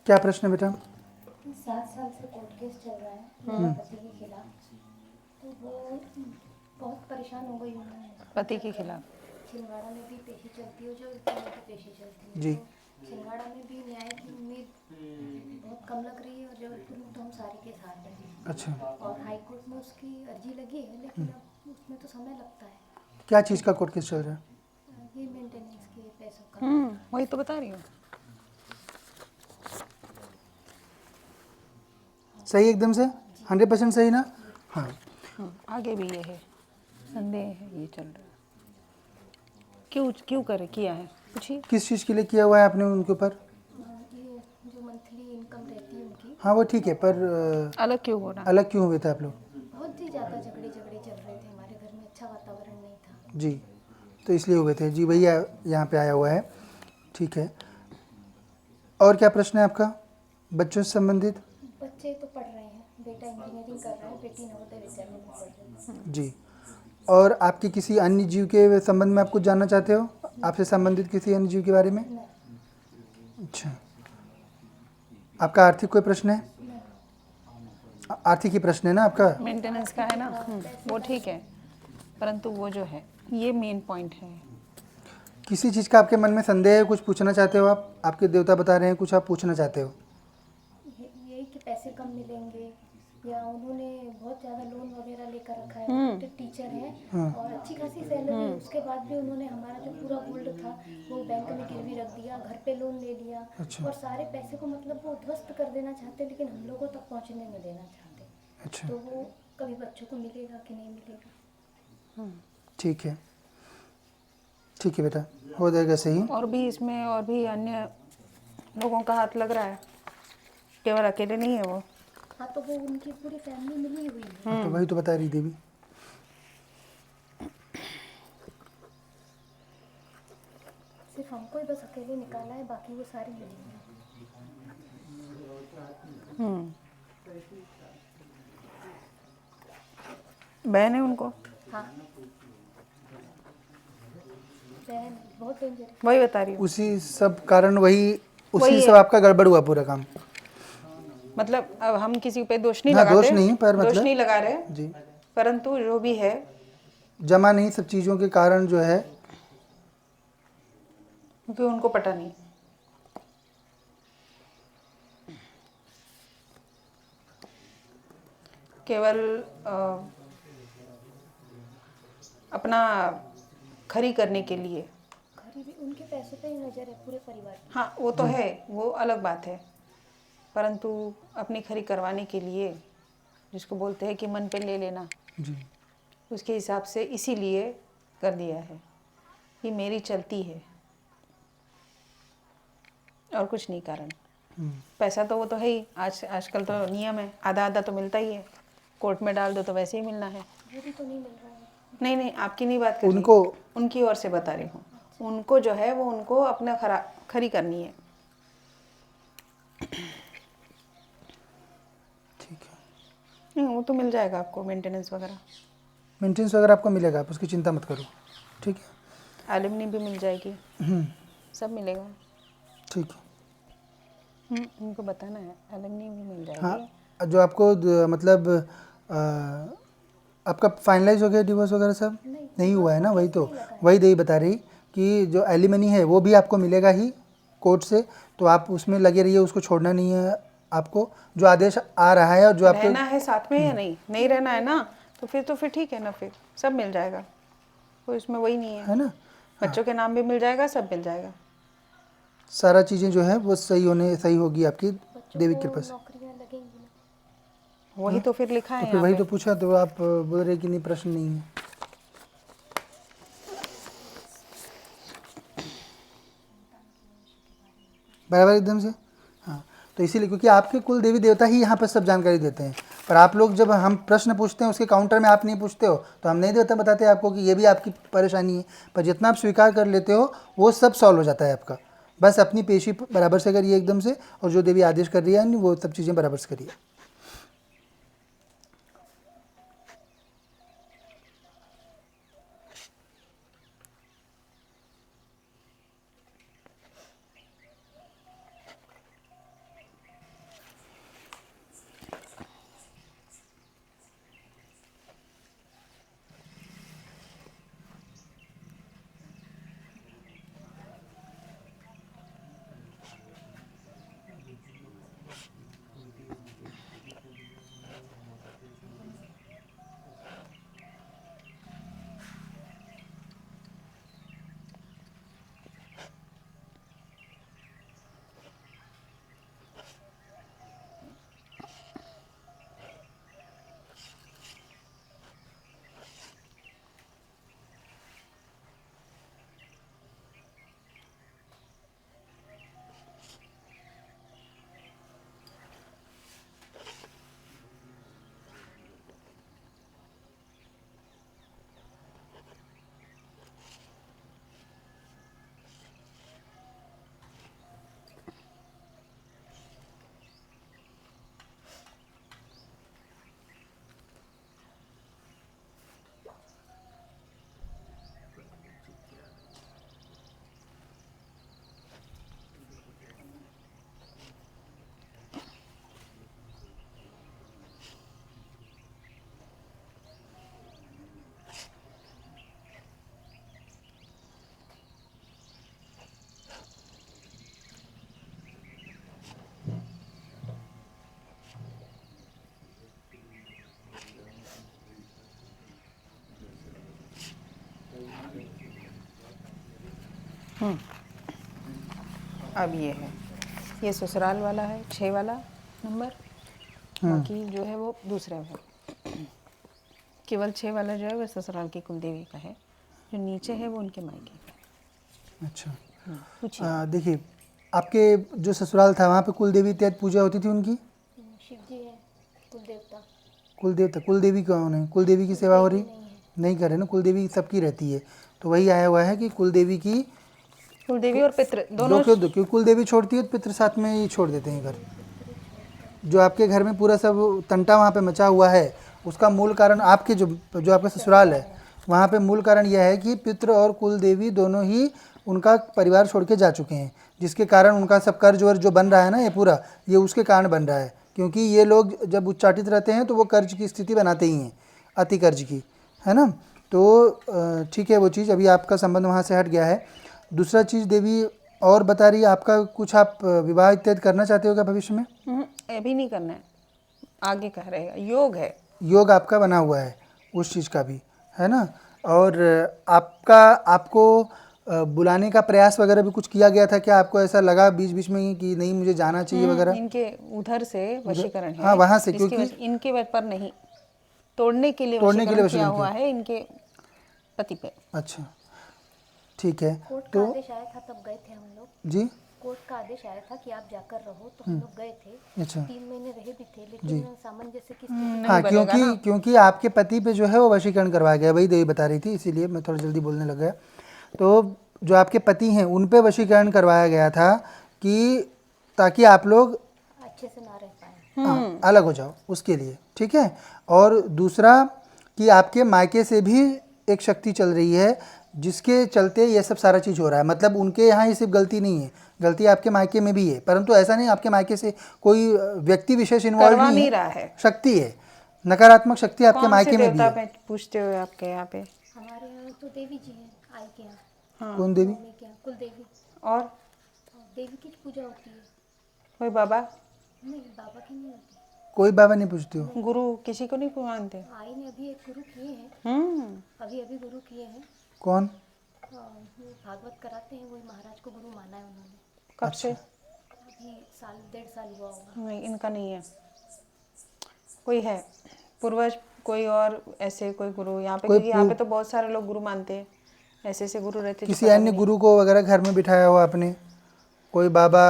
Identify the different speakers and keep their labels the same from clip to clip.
Speaker 1: क्या प्रश्न है बेटा?
Speaker 2: 7 साल से कोर्ट केस चल रहा है मेरे पति के खिलाफ, तो वो बहुत परेशान हो गई हूँ मैं।
Speaker 3: पति के खिलाफ?
Speaker 2: छिंदवाड़ा में भी पेशी चलती है, जो वकीलों की पेशी चलती है,
Speaker 1: जी।
Speaker 2: तो छिंदवाड़ा में भी न्याय की उम्मीद बहुत कम लग रही है, और जबलपुर में तो हम सारे केस हार रहे हैं।
Speaker 1: अच्छा,
Speaker 2: और हाई कोर्ट में उसकी अर्जी लगी है, लेकिन अब उसमें तो समय लगता है।
Speaker 1: क्या चीज़ का कोर्ट केस चल रहा है?
Speaker 2: ये मेंटेनेंस के पैसों का।
Speaker 3: वही तो बता रही हूँ।
Speaker 1: सही एकदम से 100% सही ना? हाँ।
Speaker 3: आगे भी ये है, संदेह है, ये चल रहा है। क्यों क्यों करे किया है, पूछिए।
Speaker 1: किस चीज़ के लिए किया हुआ है आपने उनके ऊपर?
Speaker 2: ये जो मंथली इनकम रहती है उनकी,
Speaker 1: हाँ वो ठीक है, पर
Speaker 3: अलग क्यों हो रहा?
Speaker 1: अलग क्यों हुए थे आप लोग?
Speaker 2: बहुत ही ज़्यादा झगड़े चल रहे थे हमारे घर में, अच्छा वातावरण नहीं था।
Speaker 1: जी, तो इसलिए हुए थे। जी भैया यहाँ पे आया हुआ है, ठीक है। और क्या प्रश्न है आपका बच्चों से संबंधित?
Speaker 2: बच्चे तो पढ़ रहे हैं, बेटा इंजीनियरिंग कर रहा है, बेटी नवोदय विद्यालय में पढ़ रही है।
Speaker 1: जी। और आपके किसी अन्य जीव के संबंध में आप कुछ जानना चाहते हो? आपसे संबंधित किसी अन्य जीव के बारे में?
Speaker 2: नहीं।
Speaker 1: अच्छा। आपका आर्थिक कोई प्रश्न है?
Speaker 2: नहीं।
Speaker 1: आर्थिक ही प्रश्न है ना आपका?
Speaker 3: मेंटेनेंस का है ना? वो ठीक है, परंतु वो जो है ये मेन पॉइंट है।
Speaker 1: किसी चीज़ का आपके मन में संदेह है, कुछ पूछना चाहते हो आप? आपके देवता बता रहे हैं कुछ आप पूछना चाहते हो?
Speaker 2: यही कि पैसे कम मिलेंगे, या उन्होंने बहुत ज़्यादा लोन वगैरह लेकर रखा है, टीचर हैं और अच्छी खासी सैलरी, उसके बाद भी उन्होंने हमारा जो पूरा गोल्ड था वो बैंक में गिरवी रख दिया, घर पे लोन ले लिया,
Speaker 1: अच्छा।
Speaker 2: और सारे पैसे को मतलब वो ध्वस्त कर देना चाहते, लेकिन हम लोगों तक पहुंचने नहीं देना चाहते।
Speaker 1: अच्छा,
Speaker 2: तो वो कभी बच्चों को मिलेगा कि नहीं मिलेगा।
Speaker 1: ठीक है, ठीक है बेटा, हो जाएगा सही।
Speaker 3: और भी इसमें और भी अन्य लोगों का हाथ लग रहा है, केवल अकेले नहीं है वो।
Speaker 2: हाँ, तो वो उनकी पूरी फैमिली मिली हुई है।
Speaker 1: तो वही तो बता रही देवी।
Speaker 2: सिर्फ हमको ही बस अकेले निकाला है, बाकी वो सारी मिली हुई है।
Speaker 3: बहन है उनको?
Speaker 2: हाँ, बहन बहुत डेंजर है।
Speaker 3: वही बता रही हूँ,
Speaker 1: उसी सब कारण उसी
Speaker 3: वही
Speaker 1: सब
Speaker 3: है।
Speaker 1: आपका गड़बड़ हुआ पूरा काम।
Speaker 3: मतलब अब हम किसी पे दोष नहीं
Speaker 1: हाँ,
Speaker 3: लगाते,
Speaker 1: दोष नहीं, पर
Speaker 3: दोष
Speaker 1: मतलब
Speaker 3: नहीं लगा रहे,
Speaker 1: जी,
Speaker 3: परंतु जो भी है
Speaker 1: जमा नहीं सब चीज़ों के कारण जो है।
Speaker 3: क्योंकि उनको पता नहीं। केवल अपना खरी करने के लिए।
Speaker 2: खरी भी उनके पैसों पे ही नजर है पूरे परिवार की।
Speaker 3: हाँ वो तो है, वो अलग बात है, परंतु अपनी खरी करवाने के लिए, जिसको बोलते हैं कि मन पे ले लेना,
Speaker 1: जी,
Speaker 3: उसके हिसाब से इसीलिए कर दिया है कि मेरी चलती है, और कुछ नहीं कारण। पैसा तो वो तो है ही, आजकल तो नियम है, आधा आधा तो मिलता ही है, कोर्ट में डाल दो तो वैसे ही मिलना है।
Speaker 2: वो भी तो नहीं मिल रहा है।
Speaker 3: नहीं नहीं, आपकी नहीं बात कर रही,
Speaker 1: उनको
Speaker 3: उनकी ओर से बता रही हूँ। उनको जो है वो उनको अपना खरी करनी है।
Speaker 1: ठीक है,
Speaker 3: नहीं वो तो मिल जाएगा आपको, मेंटेनेंस वगैरह,
Speaker 1: मेंटेनेंस वगैरह आपको मिलेगा, आप उसकी चिंता मत करो, ठीक है।
Speaker 3: एलिमनी भी मिल जाएगी, सब मिलेगा।
Speaker 1: ठीक है।
Speaker 3: उनको बताना है, एलिमनी भी मिल जाएगी।
Speaker 1: हाँ, जो आपको मतलब आपका फाइनलाइज हो गया डिवोर्स वगैरह सब? नहीं हुआ है ना? वही तो, वही देवी बता रही कि जो एलिमनी है वो भी आपको मिलेगा ही कोर्ट से, तो आप उसमें लगे रहिए, उसको छोड़ना नहीं है आपको। जो आदेश आ रहा है और जो आपके
Speaker 3: रहना है साथ में या नहीं, नहीं रहना है ना, तो फिर ठीक है ना, फिर सब मिल जाएगा, कोई इसमें वही नहीं है।
Speaker 1: है ना,
Speaker 3: बच्चों के नाम भी मिल जाएगा, सब मिल जाएगा।
Speaker 1: सारा चीज़ें जो है वो सही होगी आपकी
Speaker 2: बच्चों
Speaker 1: देवी
Speaker 2: को
Speaker 1: की कृपा से।
Speaker 2: नौकरियां लगेंगी ना।
Speaker 3: वही तो फिर लिखा
Speaker 1: तो
Speaker 3: है
Speaker 1: फिर
Speaker 3: यहाँ
Speaker 1: वही
Speaker 3: पे।
Speaker 1: तो पूछा, तो आप बोल रहे कि नहीं प्रश्न नहीं है। बराबर एकदम से। हाँ, तो इसीलिए क्योंकि आपके कुल देवी देवता ही यहाँ पर सब जानकारी देते हैं, पर आप लोग जब हम प्रश्न पूछते हैं उसके काउंटर में आप नहीं पूछते हो, तो हम नहीं देवता बताते हैं आपको कि ये भी आपकी परेशानी है। पर जितना आप स्वीकार कर लेते हो वो सब सॉल्व हो जाता है आपका। बस अपनी पेशी बराबर से करिए एकदम से, और जो देवी आदेश कर रही है वो सब चीज़ें बराबर से करिए।
Speaker 3: अब ये है, ये ससुराल वाला है 6 वाला नंबर, बाकी जो है वो दूसरा है। केवल 6 वाला जो है वो ससुराल की कुलदेवी का है, जो नीचे है वो उनके मायके का है।
Speaker 1: अच्छा।
Speaker 3: पूछिए।
Speaker 1: देखिए, आपके जो ससुराल था वहाँ पे कुल देवी इत्यादि पूजा होती थी उनकी?
Speaker 2: शिव जी है कुल देवता।
Speaker 1: कुल देवता, कुल देवी कौन है? कुल देवी की सेवा हो रही? नहीं कर रहे ना, कुल देवी सबकी रहती है। तो वही आया हुआ है कि कुल देवी की
Speaker 3: कुलदेवी और पितृ दोनों
Speaker 1: क्यों कुल देवी छोड़ती है तो पितृ साथ में ही छोड़ देते हैं घर। जो आपके घर में पूरा सब तंटा वहाँ पे मचा हुआ है, उसका मूल कारण आपके जो आपका ससुराल है वहाँ पे मूल कारण यह है कि पितृ और कुल देवी दोनों ही उनका परिवार छोड़ के जा चुके हैं, जिसके कारण उनका सब कर्ज वर्ज जो बन रहा है ना, ये पूरा ये उसके कारण बन रहा है। क्योंकि ये लोग जब उच्चाटित रहते हैं तो वो कर्ज की स्थिति बनाते ही हैं, अति कर्ज की, है ना। तो ठीक है, वो चीज़ अभी आपका संबंध वहाँ से हट गया है। दूसरा चीज़ देवी और बता रही है, आपका कुछ आप विवाह इत्यादि करना चाहते हो क्या भविष्य में?
Speaker 3: अभी नहीं करना है, आगे कह रहे हैं, योग है।
Speaker 1: योग आपका बना हुआ है उस चीज़ का भी, है ना। और आपको बुलाने का प्रयास वगैरह भी कुछ किया गया था क्या? आपको ऐसा लगा बीच बीच में कि नहीं मुझे जाना चाहिए वगैरह?
Speaker 3: इनके उधर से वशीकरण है।
Speaker 1: हाँ, वहाँ से,
Speaker 3: इसकी
Speaker 1: क्योंकि
Speaker 3: इनके पर नहीं, तोड़ने के लिए
Speaker 1: तोड़ने के लिए
Speaker 3: वशीकरण किया
Speaker 1: वशीकरण
Speaker 3: हुआ है इनके पति पे।
Speaker 1: अच्छा, ठीक है।
Speaker 2: कोर्ट का
Speaker 1: तो
Speaker 2: आदेश आया था तब गए थे हम लोग।
Speaker 1: जी,
Speaker 2: कोर्ट का आदेश आया था कि आप जाकर रहो, तो हम लोग गए थे।
Speaker 1: अच्छा
Speaker 2: 3 महीने रहे भी थे, लेकिन सामंजस्य की स्थिति
Speaker 1: हाँ, क्योंकि आपके पति पे जो है वो वशीकरण करवाया गया, वही देवी बता रही थी, इसीलिए मैं थोड़ा जल्दी बोलने लग गया। तो जो आपके पति हैं उन पे वशीकरण करवाया गया था कि ताकि आप लोग
Speaker 2: अच्छे से ना रह पाए।
Speaker 1: हाँ, अलग हो जाओ उसके लिए, ठीक है। और दूसरा कि आपके मायके से भी एक शक्ति चल रही है जिसके चलते ये सब सारा चीज़ हो रहा है। मतलब उनके यहाँ ये सिर्फ गलती नहीं है, गलती आपके मायके में भी है, परंतु ऐसा नहीं आपके मायके से कोई व्यक्ति विशेष इन्वॉल्व
Speaker 3: करवा
Speaker 1: नहीं
Speaker 3: नहीं
Speaker 1: है,
Speaker 3: रहा है।
Speaker 1: शक्ति है, नकारात्मक शक्ति आपके
Speaker 3: कौन से
Speaker 1: मायके में भी
Speaker 3: देवता
Speaker 1: है।
Speaker 3: पे पूछते हो आपके यहाँ पे?
Speaker 2: हमारे यहाँ तो देवी जी हैं, आई के यहाँ,
Speaker 3: हाँ,
Speaker 1: कौन देवी?
Speaker 2: मम्मी के यहाँ कुल देवी।
Speaker 3: और
Speaker 2: देवी की पूजा होती है।
Speaker 3: कोई बाबा
Speaker 2: नहीं, बाबा की नहीं होती।
Speaker 1: कोई बाबा नहीं पूछते हो?
Speaker 3: गुरु किसी को नहीं मानते?
Speaker 2: आई ने अभी एक गुरु किए हैं, अभी गुरु किए हैं।
Speaker 1: कौन?
Speaker 2: वो भागवत कराते हैं, वही महाराज को गुरु माना है उन्होंने।
Speaker 3: कब से?
Speaker 2: अभी साल 1.5 साल हुआ होगा।
Speaker 3: नहीं, इनका नहीं है। कोई है पूर्वज, कोई और ऐसे कोई गुरु यहाँ पे? क्योंकि यहाँ पे तो बहुत सारे लोग गुरु मानते हैं, ऐसे ऐसे गुरु रहते हैं जो
Speaker 1: किसी
Speaker 3: पता
Speaker 1: अन्य
Speaker 3: भी
Speaker 1: गुरु को वगैरह घर में बिठाया हो आपने, कोई बाबा?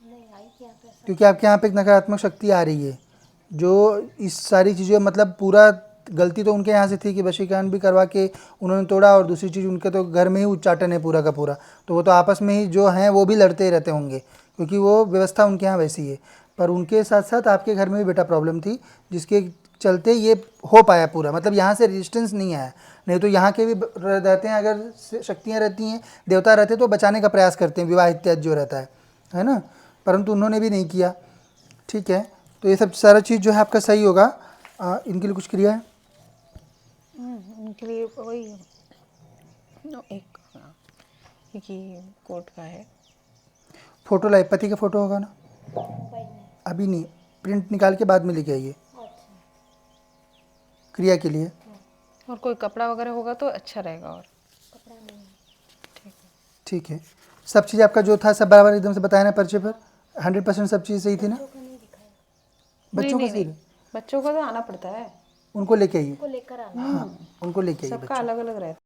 Speaker 2: नहीं, आई के यहाँ पे ऐसा
Speaker 1: क्योंकि आपके यहाँ पे एक नकारात्मक शक्ति आ रही है जो इस सारी चीज़ें, मतलब पूरा गलती तो उनके यहाँ से थी कि वशीकरण भी करवा के उन्होंने तोड़ा, और दूसरी चीज़ उनके तो घर में ही उच्चाटन है पूरा का पूरा, तो वो तो आपस में ही जो हैं वो भी लड़ते ही रहते होंगे, क्योंकि वो व्यवस्था उनके यहाँ वैसी है। पर उनके साथ साथ आपके घर में भी बेटा प्रॉब्लम थी जिसके चलते ये हो पाया पूरा, मतलब यहाँ से रेजिस्टेंस नहीं आया। नहीं तो यहाँ के भी रहते हैं, अगर शक्तियाँ रहती हैं, देवता रहते तो बचाने का प्रयास करते हैं, विवाह इत्यादि जो रहता है ना, परंतु उन्होंने भी नहीं किया। ठीक है, तो ये सब सारा चीज़ जो है आपका सही होगा। इनके लिए कुछ क्रिया है?
Speaker 3: उनके लिए वही एक, क्योंकि कोर्ट का है।
Speaker 1: फ़ोटो लाए, पति का फ़ोटो होगा ना?
Speaker 2: मोबाइल में।
Speaker 1: अभी नहीं, प्रिंट निकाल के बाद में लेके आइए
Speaker 2: अच्छा,
Speaker 1: क्रिया के लिए।
Speaker 3: और कोई कपड़ा वगैरह होगा तो अच्छा रहेगा। और
Speaker 2: कपड़ा नहीं है।
Speaker 1: ठीक है, सब चीज़ आपका जो था सब बराबर एकदम से बताया ना पर्चे पर? 100% सब चीज़ सही थी ना?
Speaker 2: बच्चों का नहीं दिखाया,
Speaker 1: बच्चों का सही?
Speaker 3: बच्चों का तो आना पड़ता है,
Speaker 1: उनको लेके आइए,
Speaker 2: उनको लेकर आना।
Speaker 1: हाँ उनको लेके आइए।
Speaker 3: सबका अलग अलग रहता है।